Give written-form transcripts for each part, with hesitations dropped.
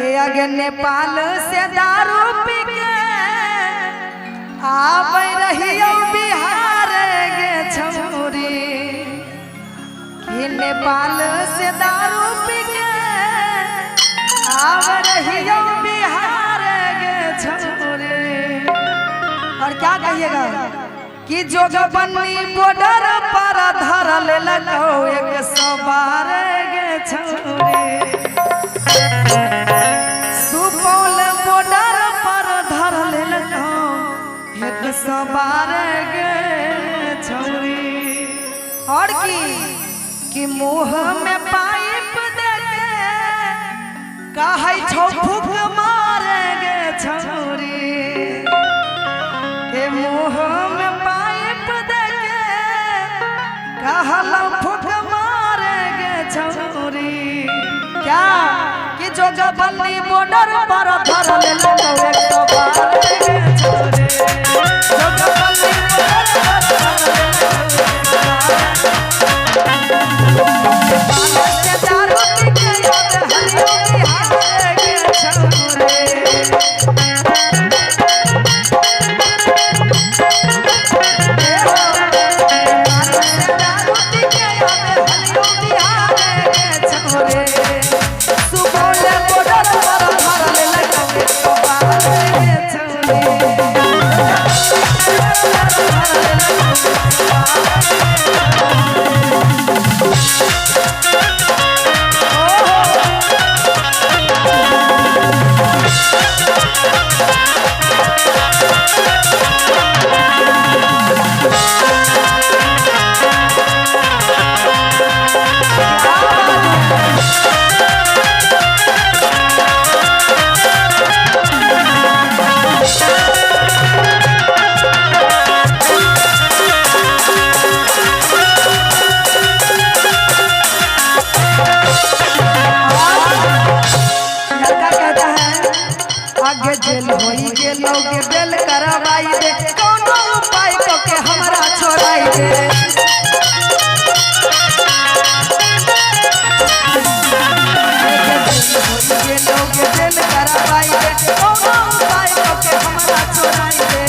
के आगे नेपाल से दारू पी के आब रहियो बिहार गे छौरी कि नेपाल से दारू पी के आब रहियो बिहार गे छौरी। और क्या कहिएगा कि जोगबनी बॉर्डर पर धरल लगो 112 गे छौरी। सुपौल बॉर्डर पर धरल लगो 112 गे छौरी। और कि मुँह में पाइप देके कहै छौ फूक मारे गे छौरी। के मुँह में पाइप देके कहलौ फूक मारे गे छौरी। क्या कि जोगबनी बॉर्डर पर धरल लगो 112 गे छौरी। जोगबनी बॉर्डर पर धरल जेल होई गेलो के बेल करवाई दे कोनो उपाय को के हमरा छोड़ाई दे। गेलो के बेल करवाई दे कोनो उपाय को के हमरा छोड़ाई दे।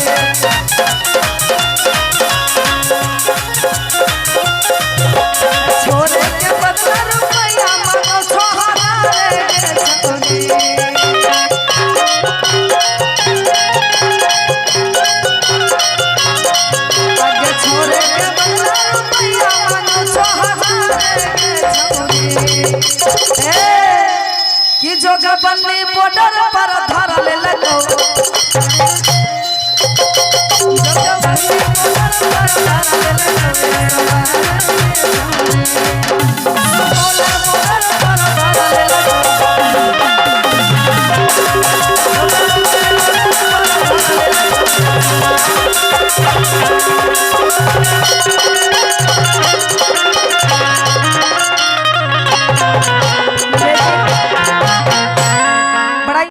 छोड़े के बदला रुपया मांगो 6000 गे छौरी। कि जोगबनी बॉर्डर पर धरल लगो